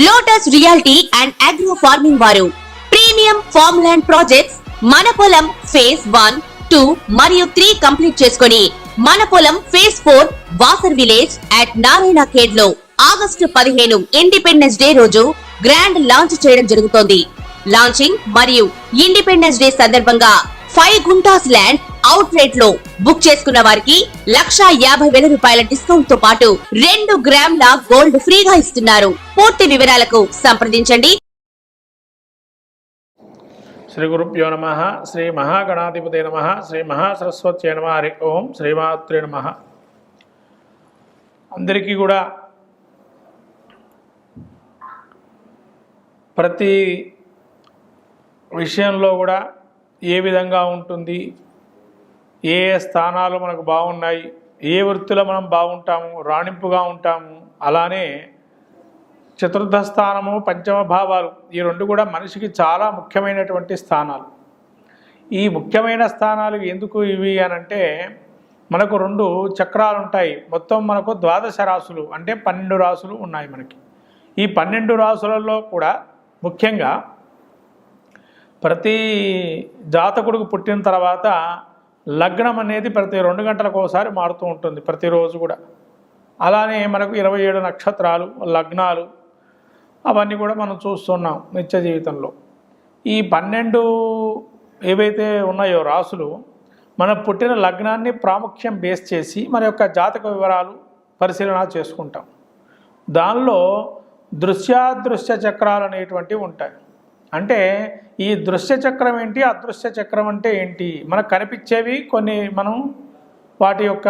Lotus reality and agro farming వారు premium farm land projects మన పొలం ఫేజ్ 1, 2 మరియు 3 కంప్లీట్ చేసుకొని మన పొలం phase 4 Wasar village at Narayana Khed లో ఆగస్టు 15 ఇండిపెండెన్స్ డే రోజు గ్రాండ్ లాంచ్ చేయడం జరుగుతోంది. లాంచింగ్ మరియు ఇండిపెండెన్స్ డే సందర్భంగా 5 గుంటాస్ ల్యాండ్ అవుట్ రేట్ లో బుక్ చేసుకున్న వారికి 1,50,000 రూపాయల డిస్కౌంట్ తో పాటు 2 గ్రాముల గోల్డ్ ఫ్రీగా ఇస్తున్నారు. పూర్తి వివరాలకు సంప్రదించండి. శ్రీ గురుభ్యో నమః. శ్రీ మహాగణాధిపతే నమః. శ్రీ మహాసరస్వత్యై నమః. హరి ఓం. శ్రీమాత్రే నమః. అందరికీ కూడా ప్రతి విషయంలో కూడా ఏ విధంగా ఉంటుంది, ఏ స్థానాలు మనకు బాగున్నాయి, ఏ వృత్తిలో మనం బాగుంటాము, రాణింపుగా ఉంటాము, అలానే చతుర్థ స్థానము, పంచమ భావాలు, ఈ రెండు కూడా మనిషికి చాలా ముఖ్యమైనటువంటి స్థానాలు. ఈ ముఖ్యమైన స్థానాలు ఎందుకు ఇవి అనంటే, మనకు 2 చక్రాలు ఉంటాయి. మొత్తం మనకు 12 రాసులు అంటే 12 రాసులు ఉన్నాయి మనకి. ఈ 12 రాసులలో కూడా ముఖ్యంగా ప్రతి జాతకుడికి పుట్టిన తర్వాత లగ్నం అనేది ప్రతి 2 గంటలకు ఒకసారి మారుతూ ఉంటుంది, ప్రతిరోజు కూడా. అలానే మనకు 27 నక్షత్రాలు, లగ్నాలు అవన్నీ కూడా మనం చూస్తున్నాం నిత్య జీవితంలో. ఈ 12 ఏవైతే ఉన్నాయో రాసులు, మన పుట్టిన లగ్నాన్ని ప్రాముఖ్యం బేస్ చేసి మన యొక్క జాతక వివరాలు పరిశీలన చేసుకుంటాం. దానిలో దృశ్యాదృశ్య చక్రాలు అనేటువంటివి ఉంటాయి. అంటే ఈ దృశ్య చక్రం ఏంటి, అదృశ్య చక్రం అంటే ఏంటి, మనకు కనిపించేవి కొన్ని మనం వాటి యొక్క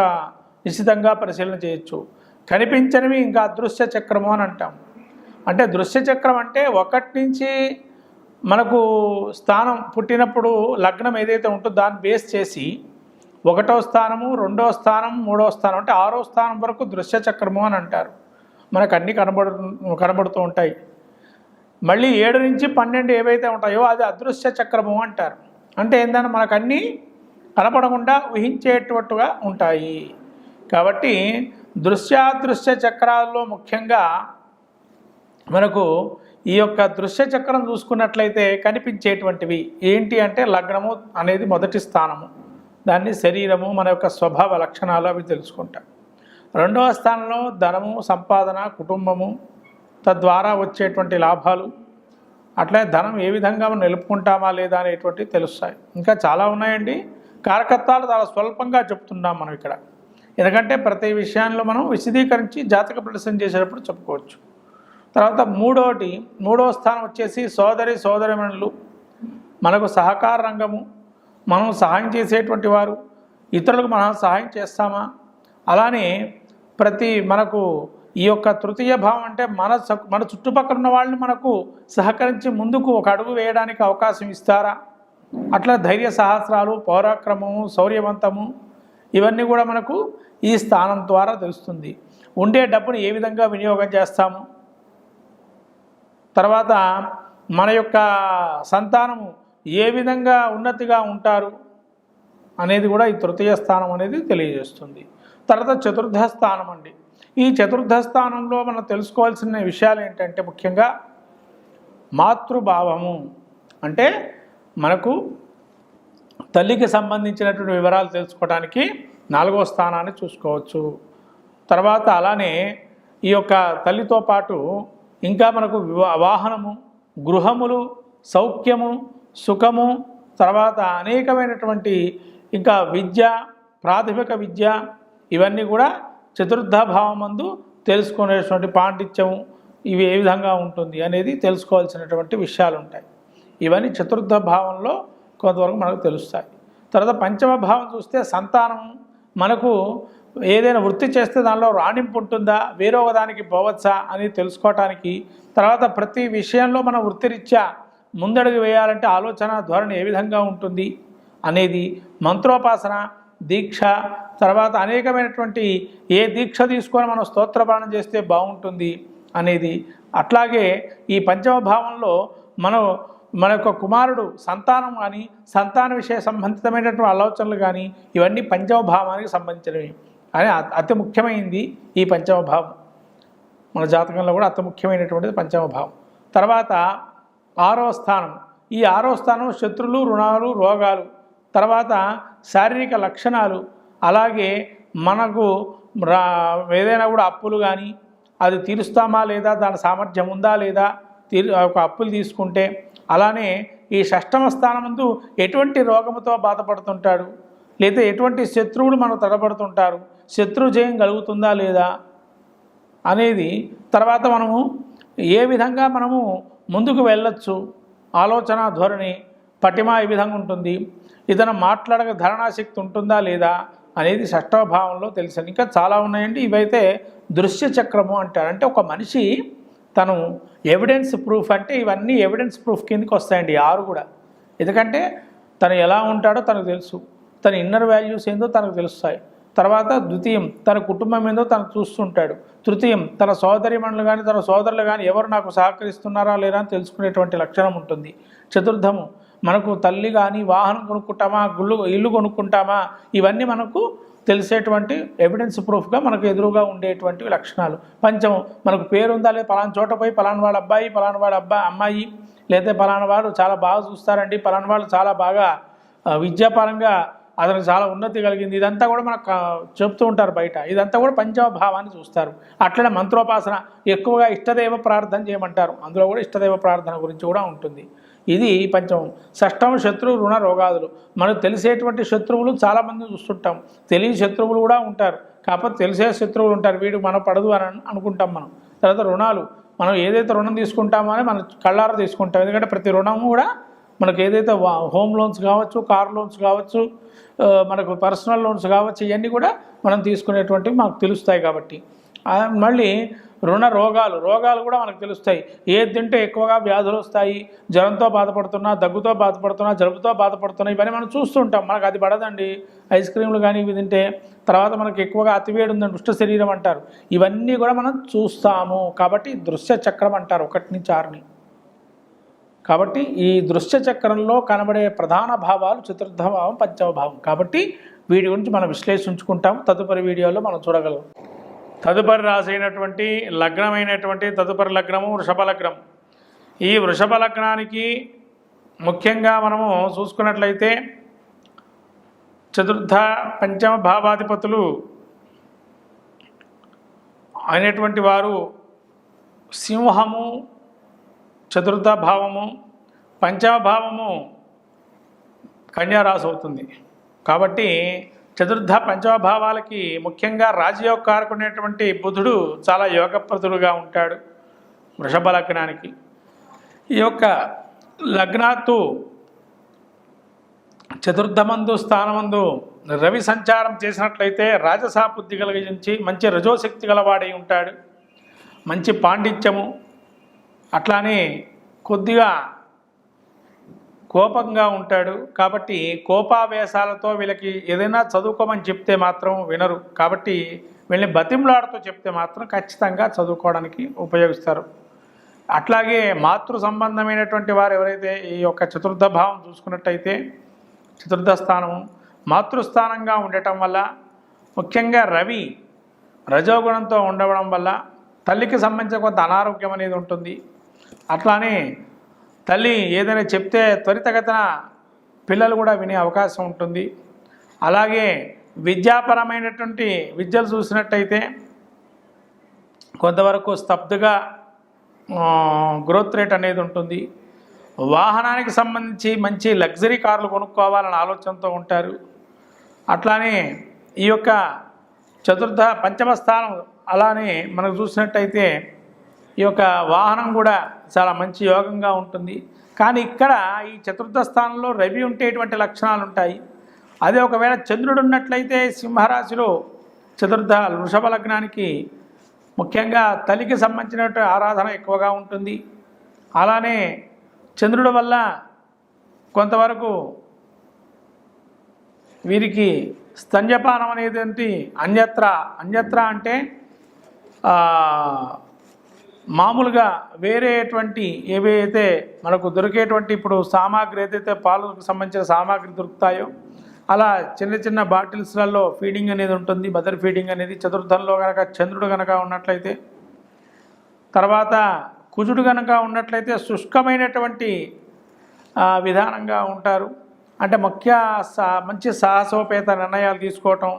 నిశ్చితంగా పరిశీలన చేయొచ్చు. కనిపించనివి ఇంకా అదృశ్య చక్రము అని అంటాం. అంటే దృశ్య చక్రం అంటే 1 నుంచి మనకు స్థానం పుట్టినప్పుడు లగ్నం ఏదైతే ఉంటుందో దాన్ని బేస్ చేసి 1వ స్థానము, 2వ స్థానం, 3వ స్థానం అంటే 6వ స్థానం వరకు దృశ్య చక్రము అని అంటారు. మనకు అన్నీ కనబడుతూ ఉంటాయి. మళ్ళీ 7 నుంచి 12 ఏవైతే ఉంటాయో అది అదృశ్య చక్రము అంటారు. అంటే ఏంటంటే మనకు అన్నీ కనపడకుండా ఊహించేటట్టుగా ఉంటాయి. కాబట్టి దృశ్యాదృశ్య చక్రాల్లో ముఖ్యంగా మనకు ఈ యొక్క దృశ్య చక్రం చూసుకున్నట్లయితే కనిపించేటువంటివి ఏంటి అంటే, లగ్నము అనేది మొదటి స్థానము, దాన్ని శరీరము, మన యొక్క స్వభావ లక్షణాలు అవి తెలుసుకుంటాం. 2వ స్థానంలో ధనము, సంపాదన, కుటుంబము, తద్వారా వచ్చేటువంటి లాభాలు, అట్లే ధనం ఏ విధంగా మనం నిలుపుకుంటామా లేదా అనేటువంటివి తెలుస్తాయి. ఇంకా చాలా ఉన్నాయండి. కారకత్వాలు చాలా స్వల్పంగా చెప్తున్నాం మనం ఇక్కడ, ఎందుకంటే ప్రతి విషయాల్లో మనం విశదీకరించి జాతక ప్రదర్శన చేసేటప్పుడు చెప్పుకోవచ్చు. తర్వాత 3వ స్థానం వచ్చేసి సోదరిమణులు, మనకు సహకార రంగము, మనం సహాయం చేసేటువంటి వారు, ఇతరులకు మనం సహాయం చేస్తామా, అలానే మనకు ఈ యొక్క తృతీయ భావం అంటే మన చుట్టుపక్కల ఉన్న వాళ్ళు మనకు సహకరించి ముందుకు ఒక అడుగు వేయడానికి అవకాశం ఇస్తారా, అట్లా ధైర్య సాహస్రాలు, పౌరాక్రమము, శౌర్యవంతము ఇవన్నీ కూడా మనకు ఈ స్థానం ద్వారా తెలుస్తుంది. ఉండే డబ్బును ఏ విధంగా వినియోగం చేస్తాము, తర్వాత మన యొక్క సంతానము ఏ విధంగా ఉన్నతిగా ఉంటారు అనేది కూడా ఈ తృతీయ స్థానం అనేది తెలియజేస్తుంది. తర్వాత చతుర్థ స్థానం అండి. ఈ చతుర్థ స్థానంలో మనం తెలుసుకోవాల్సిన విషయాలు ఏంటంటే, ముఖ్యంగా మాతృభావము అంటే మనకు తల్లికి సంబంధించినటువంటి వివరాలు తెలుసుకోవడానికి 4వ స్థానాన్ని చూసుకోవచ్చు. తర్వాత అలానే ఈ యొక్క తల్లితో పాటు ఇంకా మనకు వాహనము, గృహములు, సౌఖ్యము, సుఖము, తర్వాత అనేకమైనటువంటి ఇంకా విద్య, ప్రాథమిక విద్య, ఇవన్నీ కూడా చతుర్థ భావమందు తెలుసుకునేటువంటి పాండిత్యము ఇవి ఏ విధంగా ఉంటుంది అనేది తెలుసుకోవాల్సినటువంటి విషయాలు ఉంటాయి. ఇవన్నీ చతుర్థ భావంలో కొంతవరకు మనకు తెలుస్తాయి. తర్వాత పంచమ భావం చూస్తే సంతానం, మనకు ఏదైనా వృత్తి చేస్తే దానిలో రాణింపు ఉంటుందా, వేరొక దానికి పోవచ్చా అని తెలుసుకోవటానికి, తర్వాత ప్రతి విషయంలో మన వృత్తిరీత్యా ముందడుగు వేయాలంటే ఆలోచన ధోరణి ఏ విధంగా ఉంటుంది అనేది, మంత్రోపాసన, దీక్ష, తర్వాత అనేకమైనటువంటి ఏ దీక్ష తీసుకొని మనం స్తోత్రపాఠం చేస్తే బాగుంటుంది అనేది, అట్లాగే ఈ పంచమ భావంలో మన యొక్క కుమారుడు సంతానం కానీ సంతాన విషయ సంబంధితమైనటువంటి ఆలోచనలు కానీ ఇవన్నీ పంచమ భావానికి సంబంధించినవి అని అతి ముఖ్యమైనది ఈ పంచమ భావం. మన జాతకంలో కూడా అతి ముఖ్యమైనటువంటిది పంచమ భావం. తర్వాత 6వ స్థానం. ఈ 6వ స్థానం శత్రులు, రుణాలు, రోగాలు, తర్వాత శారీరక లక్షణాలు, అలాగే మనకు ఏదైనా కూడా అప్పులు కానీ అది తీరుస్తామా లేదా, దాని సామర్థ్యం ఉందా లేదా, ఒక అప్పులు తీసుకుంటే, అలానే ఈ 6వ స్థానమందు ఎటువంటి రోగముతో బాధపడుతుంటాడు, లేదా ఎటువంటి శత్రువులు మనకు తడబడుతుంటారు, శత్రు జయం కలుగుతుందా లేదా అనేది, తర్వాత మనము ఏ విధంగా మనము ముందుకు వెళ్ళొచ్చు, ఆలోచన ధోరణి పటిమ ఈ విధంగా ఉంటుంది, ఇతను మాట్లాడక ధారణాశక్తి ఉంటుందా లేదా అనేది 6వ భావంలో తెలుసు. ఇంకా చాలా ఉన్నాయండి. ఇవైతే దృశ్య చక్రము అంటారు. అంటే ఒక మనిషి తను ఎవిడెన్స్ ప్రూఫ్, అంటే ఇవన్నీ ఎవిడెన్స్ ప్రూఫ్ కిందకి వస్తాయండి 6 కూడా. ఎందుకంటే తను ఎలా ఉంటాడో తనకు తెలుసు, తన ఇన్నర్ వాల్యూస్ ఏందో తనకు తెలుస్తాయి. తర్వాత ద్వితీయం తన కుటుంబం ఏందో తను చూస్తుంటాడు. తృతీయం తన సోదరిమణులు కానీ తన సోదరులు కానీ ఎవరు నాకు సహకరిస్తున్నారా లేరా అని తెలుసుకునేటువంటి లక్షణం ఉంటుంది. చతుర్థము మనకు తల్లి కానీ వాహనం కొనుక్కుంటామా, ఇల్లు కొనుక్కుంటామా, ఇవన్నీ మనకు తెలిసేటువంటి ఎవిడెన్స్ ప్రూఫ్గా మనకు ఎదురుగా ఉండేటువంటి లక్షణాలు. పంచమం మనకు పేరు ఉందా లేదా, పలానా చోట పోయి పలానా వాడు అబ్బాయి, పలానా వాడు అమ్మాయి, లేదా పలానా వాడు చాలా బాగా చూస్తారండి, పలానా వాళ్ళు చాలా బాగా విద్యాపరంగా అతనికి చాలా ఉన్నతి కలిగింది, ఇదంతా కూడా మనకు చెప్తూ ఉంటారు బయట. ఇదంతా కూడా పంచమ భావాన్ని చూస్తారు. అట్లనే మంత్రోపాసన ఎక్కువగా ఇష్టదైవ ప్రార్థన చేయమంటారు. అందులో కూడా ఇష్టదైవ ప్రార్థన గురించి కూడా ఉంటుంది. ఇది పంచమం. 6వ శత్రు, రుణ, రోగాదులు. మనకు తెలిసేటువంటి శత్రువులు చాలామంది చూస్తుంటాం, తెలియని శత్రువులు కూడా ఉంటారు. కాకపోతే తెలిసే శత్రువులు ఉంటారు, వీడికి మనం పడదు అని అనుకుంటాం మనం. తర్వాత రుణాలు, మనం ఏదైతే రుణం తీసుకుంటామో అని మనం కళ్ళారా తీసుకుంటాం. ఎందుకంటే ప్రతి రుణము కూడా మనకు ఏదైతే హోమ్ లోన్స్ కావచ్చు, కార్ లోన్స్ కావచ్చు, మనకు పర్సనల్ లోన్స్ కావచ్చు, ఇవన్నీ కూడా మనం తీసుకునేటువంటివి మనకు తెలుస్తాయి. కాబట్టి మళ్ళీ రుణ, రోగాలు కూడా మనకు తెలుస్తాయి. ఏది తింటే ఎక్కువగా వ్యాధులు వస్తాయి, జ్వరంతో బాధపడుతున్నా, దగ్గుతో బాధపడుతున్నా, జలుబుతో బాధపడుతున్నా, ఇవన్నీ మనం చూస్తుంటాం. మనకు అది పడదండి ఐస్ క్రీములు కానీ ఇవి తింటే. తర్వాత మనకు ఎక్కువగా అతివేడి ఉందండి, దుష్ట శరీరం అంటారు, ఇవన్నీ కూడా మనం చూస్తాము. కాబట్టి దృశ్య చక్రం అంటారు 1 నుంచి 6ని. కాబట్టి ఈ దృశ్య చక్రంలో కనబడే ప్రధాన భావాలు చతుర్థ భావం, పంచమ భావం. కాబట్టి వీటి గురించి మనం విశ్లేషించుకుంటాం. తదుపరి వీడియోలో మనం చూడగలం. తదుపరి రాసైనటువంటి లగ్నమైనటువంటి తదుపరి లగ్నము వృషభ లగ్నం. ఈ వృషభ లగ్నానికి ముఖ్యంగా మనము చూసుకున్నట్లయితే చతుర్థ పంచమ భావాధిపతులు అయినటువంటి వారు సింహము చతుర్థ భావము, పంచమ భావము కన్యారాశి అవుతుంది. కాబట్టి చతుర్థ పంచమ భావాలకి ముఖ్యంగా రాజయోగకారకుడైనటువంటి బుధుడు చాలా యోగప్రదుడుగా ఉంటాడు వృషభ లగ్నానికి. ఈ యొక్క లగ్నాత్తు చతుర్థమందు స్థానమందు రవి సంచారం చేసినట్లయితే రాజసా బుద్ధి కలిగించి మంచి రజోశక్తి గలవాడై ఉంటాడు, మంచి పాండిత్యము, అట్లానే కొద్దిగా కోపంగా ఉంటాడు. కాబట్టి కోపావేశాలతో వీళ్ళకి ఏదైనా చదువుకోమని చెప్తే మాత్రం వినరు. కాబట్టి వీళ్ళని బతిమలాడుతూ చెప్తే మాత్రం ఖచ్చితంగా చదువుకోవడానికి ఉపయోగిస్తారు. అట్లాగే మాతృ సంబంధమైనటువంటి వారు ఎవరైతే ఈ యొక్క చతుర్థ భావం చూసుకున్నట్టయితే చతుర్థ స్థానము మాతృస్థానంగా ఉండటం వల్ల, ముఖ్యంగా రవి రజోగుణంతో ఉండడం వల్ల తల్లికి సంబంధించిన కొంత అనారోగ్యం అనేది ఉంటుంది. అట్లానే తల్లి ఏదైనా చెప్తే త్వరితగతిన పిల్లలు కూడా వినే అవకాశం ఉంటుంది. అలాగే విద్యాపరమైనటువంటి విద్యలు చూసినట్టయితే కొంతవరకు స్తబ్దుగా గ్రోత్ రేట్ అనేది ఉంటుంది. వాహనానికి సంబంధించి మంచి లగ్జరీ కార్లు కొనుక్కోవాలనే ఆలోచనతో ఉంటారు. అట్లానే ఈ యొక్క చతుర్థ పంచమ స్థానం అలానే మనకు చూసినట్టయితే ఈ యొక్క వాహనం కూడా చాలా మంచి యోగంగా ఉంటుంది. కానీ ఇక్కడ ఈ చతుర్థ స్థానంలో రవి ఉండేటువంటి లక్షణాలు ఉంటాయి. అదే ఒకవేళ చంద్రుడు ఉన్నట్లయితే సింహరాశిలో చతుర్థ వృషభ లగ్నానికి ముఖ్యంగా తల్లికి సంబంధించినటువంటి ఆరాధన ఎక్కువగా ఉంటుంది. అలానే చంద్రుడి వల్ల కొంతవరకు వీరికి స్తన్యపానం అనేది అన్యత్ర అంటే మామూలుగా వేరేటువంటి ఏవైతే మనకు దొరికేటువంటి ఇప్పుడు సామాగ్రి ఏదైతే పాలకు సంబంధించిన సామాగ్రి దొరుకుతాయో అలా చిన్న చిన్న బాటిల్స్లలో ఫీడింగ్ అనేది ఉంటుంది. మదర్ ఫీడింగ్ అనేది చతుర్థంలో కనుక చంద్రుడు కనుక ఉన్నట్లయితే తర్వాత కుజుడు కనుక ఉన్నట్లయితే శుష్కమైనటువంటి విధానంగా ఉంటారు. అంటే మంచి సాహసోపేత నిర్ణయాలు తీసుకోవటం,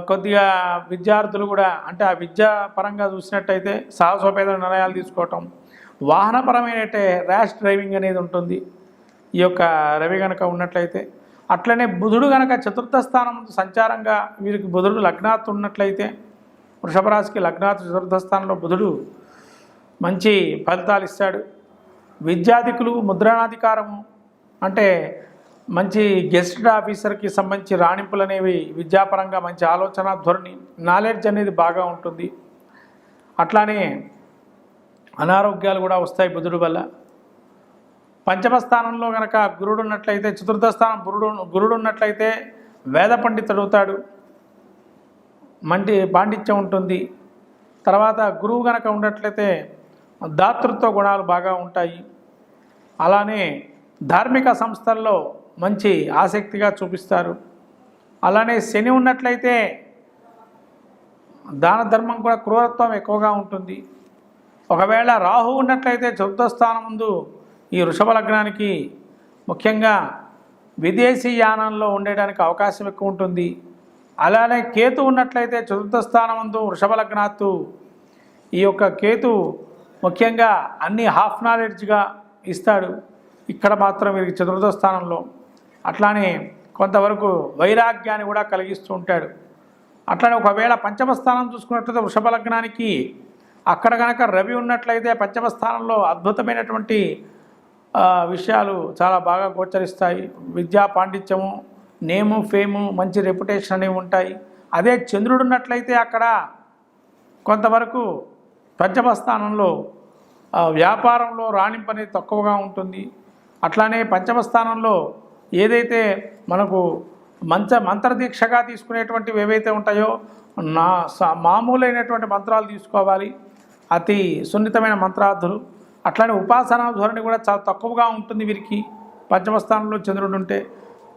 కొద్దిగా విద్యార్థులు కూడా అంటే ఆ విద్యా పరంగా చూసినట్టయితే సాహసోపేత నిర్ణయాలు తీసుకోవటం, వాహనపరమైన ర్యాష్ డ్రైవింగ్ అనేది ఉంటుంది ఈ యొక్క రవి కనుక ఉన్నట్లయితే. అట్లనే బుధుడు కనుక చతుర్థ స్థానం సంచారంగా వీరికి బుధుడు లగ్నాత్ ఉన్నట్లయితే, వృషభ రాశికి లగ్నాత్ చతుర్థ స్థానంలో బుధుడు మంచి ఫలితాలు ఇస్తాడు. విద్యాధికులు ముద్రణాధికారము అంటే మంచి గెస్టెడ్ ఆఫీసర్కి సంబంధించి రాణింపులు అనేవి విద్యాపరంగా మంచి ఆలోచన ధోరణి నాలెడ్జ్ అనేది బాగా ఉంటుంది. అట్లానే అనారోగ్యాలు కూడా వస్తాయి బుధుడు వల్ల. పంచమ స్థానంలో కనుక గురుడు ఉన్నట్లయితే, చతుర్థ స్థానం గురుడు ఉన్నట్లయితే వేద పండితుడు అవుతాడు, మంచి పాండిత్యం ఉంటుంది. తర్వాత గురువు కనుక ఉన్నట్లయితే దాతృత్వ గుణాలు బాగా ఉంటాయి. అలానే ధార్మిక సంస్థల్లో మంచి ఆసక్తిగా చూపిస్తారు. అలానే శని ఉన్నట్లయితే దాన ధర్మం కూడా క్రూరత్వం ఎక్కువగా ఉంటుంది. ఒకవేళ రాహు ఉన్నట్లయితే చతుర్థ స్థానం ముందు ఈ వృషభ లగ్నానికి ముఖ్యంగా విదేశీ యానంలో ఉండడానికి అవకాశం ఎక్కువ ఉంటుంది. అలానే కేతు ఉన్నట్లయితే చతుర్థ స్థానం ముందు వృషభ లగ్నాత్తు ఈ యొక్క కేతు ముఖ్యంగా అన్ని హాఫ్ నాలెడ్జ్గా ఇస్తాడు. ఇక్కడ మాత్రం వీరికి చతుర్థ స్థానంలో. అట్లానే కొంతవరకు వైరాగ్యాన్ని కూడా కలిగిస్తూ ఉంటాడు. అట్లానే ఒకవేళ పంచమ స్థానం చూసుకున్నట్లయితే వృషభ లగ్నానికి అక్కడ కనుక రవి ఉన్నట్లయితే పంచమ స్థానంలో అద్భుతమైనటువంటి విషయాలు చాలా బాగా గోచరిస్తాయి. విద్యా పాండిత్యము, నేము, ఫేము, మంచి రెప్యుటేషన్ అనేవి ఉంటాయి. అదే చంద్రుడు ఉన్నట్లయితే అక్కడ కొంతవరకు పంచమ స్థానంలో వ్యాపారంలో రాణింపు అనేది తక్కువగా ఉంటుంది. అట్లానే పంచమ స్థానంలో ఏదైతే మనకు మంత్రదీక్షగా తీసుకునేటువంటివి ఏవైతే ఉంటాయో మామూలైనటువంటి మంత్రాలు తీసుకోవాలి, అతి సున్నితమైన మంత్రార్థులు. అట్లానే ఉపాసనా ధోరణి కూడా చాలా తక్కువగా ఉంటుంది వీరికి పంచమ స్థానంలో చంద్రుడు ఉంటే.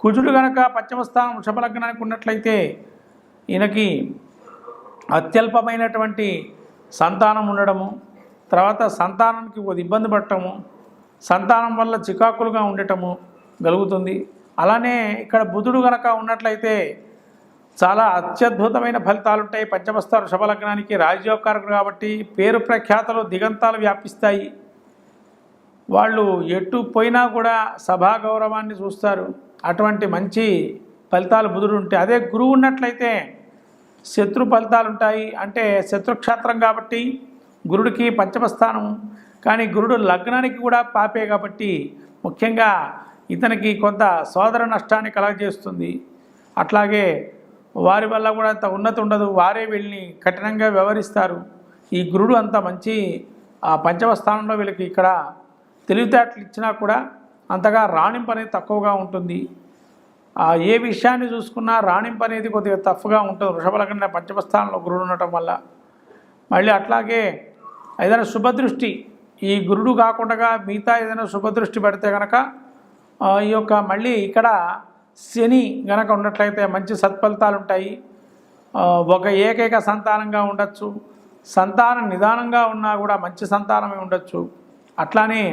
కుజుడు కనుక పంచమ స్థానం వృషభ లగ్నానికి ఉన్నట్లయితే ఈయనకి అత్యల్పమైనటువంటి సంతానం ఉండడము, తర్వాత సంతానానికి కొద్ది ఇబ్బంది పడటము, సంతానం వల్ల చికాకులుగా ఉండటము కలుగుతుంది. అలానే ఇక్కడ బుధుడు కనుక ఉన్నట్లయితే చాలా అత్యద్భుతమైన ఫలితాలు ఉంటాయి. పంచమస్థానం వృషభ లగ్నానికి రాజ్యోకారకుడు కాబట్టి పేరు ప్రఖ్యాతలు దిగంతాలు వ్యాపిస్తాయి. వాళ్ళు ఎటు పోయినా కూడా సభా గౌరవాన్ని చూస్తారు. అటువంటి మంచి ఫలితాలు బుధుడు ఉంటాయి. అదే గురువు ఉన్నట్లయితే శత్రు ఫలితాలు ఉంటాయి. అంటే శత్రుక్షేత్రం కాబట్టి గురుడికి పంచమ స్థానం, కానీ గురుడు లగ్నానికి కూడా పాపే కాబట్టి ముఖ్యంగా ఇతనికి కొంత సోదర నష్టాన్ని కలగజేస్తుంది. అట్లాగే వారి వల్ల కూడా అంత ఉన్నతి ఉండదు, వారే వీళ్ళని కఠినంగా వ్యవహరిస్తారు. ఈ గురుడు అంత మంచి పంచమ స్థానంలో వీళ్ళకి ఇక్కడ తెలివితేటలు ఇచ్చినా కూడా అంతగా రాణింపు అనేది తక్కువగా ఉంటుంది. ఏ విషయాన్ని చూసుకున్నా రాణింపు అనేది కొద్దిగా టఫ్గా ఉంటుంది వృషభ లగ్న పంచమ స్థానంలో గురుడు ఉండటం వల్ల. మళ్ళీ అట్లాగే ఏదైనా శుభదృష్టి ఈ గురుడు కాకుండా మిగతా ఏదైనా శుభదృష్టి పెడితే కనుక ఈ యొక్క మళ్ళీ ఇక్కడ శని గనక ఉన్నట్లయితే మంచి సత్ఫలితాలు ఉంటాయి. ఒక ఏకైక సంతానంగా ఉండొచ్చు, సంతానం నిదానంగా ఉన్నా కూడా మంచి సంతానమే ఉండొచ్చు. అట్లానే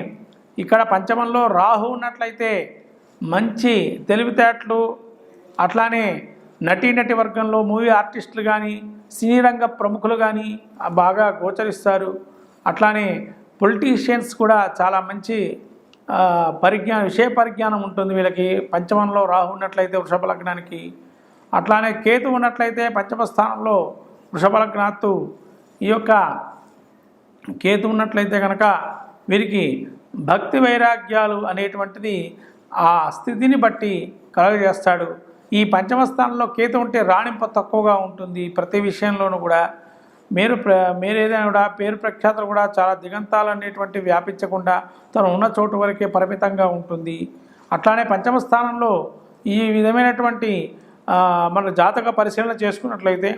ఇక్కడ పంచమంలో రాహు ఉన్నట్లయితే మంచి తెలివితేటలు, అట్లానే నటీ వర్గంలో మూవీ ఆర్టిస్టులు కానీ సినీ రంగ ప్రముఖులు కానీ బాగా గోచరిస్తారు. అట్లానే పొలిటీషియన్స్ కూడా చాలా మంచి విషయ పరిజ్ఞానం ఉంటుంది వీళ్ళకి పంచమంలో రాహు ఉన్నట్లయితే వృషభ లగ్నానికి. అట్లానే కేతు ఉన్నట్లయితే పంచమ స్థానంలో వృషభ లగ్నాత్తు ఈ యొక్క కేతు ఉన్నట్లయితే కనుక వీరికి భక్తి వైరాగ్యాలు అనేటువంటిది ఆ స్థితిని బట్టి కలుగజేస్తాడు. ఈ పంచమ స్థానంలో కేతు ఉంటే రాణింపు తక్కువగా ఉంటుంది. ప్రతి విషయంలోనూ కూడా మీరు ఏదైనా కూడా పేరు ప్రఖ్యాతలు కూడా చాలా దిగంతాలు అనేటువంటి వ్యాపించకుండా తను ఉన్న చోటు వరకే పరిమితంగా ఉంటుంది. అట్లానే పంచమ స్థానంలో ఈ విధమైనటువంటి మన జాతక పరిశీలన చేసుకున్నట్లయితే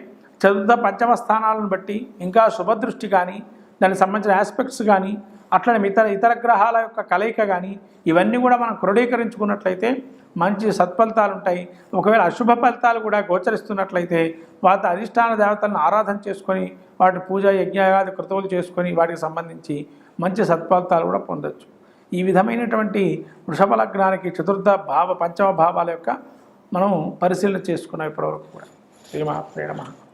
చతుర్థ పంచమ స్థానాలను బట్టి ఇంకా శుభదృష్టి కానీ దానికి సంబంధించిన ఆస్పెక్ట్స్ కానీ అట్లనే ఇతర గ్రహాల యొక్క కలయిక కానీ ఇవన్నీ కూడా మనం క్రోడీకరించుకున్నట్లయితే మంచి సత్ఫలితాలు ఉంటాయి. ఒకవేళ అశుభ ఫలితాలు కూడా గోచరిస్తున్నట్లయితే వాటి అధిష్టాన దేవతలను ఆరాధన చేసుకొని వాటి పూజ యజ్ఞాది కృతువులు చేసుకొని వాటికి సంబంధించి మంచి సత్ఫలితాలు కూడా పొందొచ్చు. ఈ విధమైనటువంటి వృషభ లగ్నానికి చతుర్థ భావ పంచమ భావాల యొక్క మనం పరిశీలన చేసుకున్నాం ఇప్పటివరకు కూడా. శ్రీమాత్రే నమః.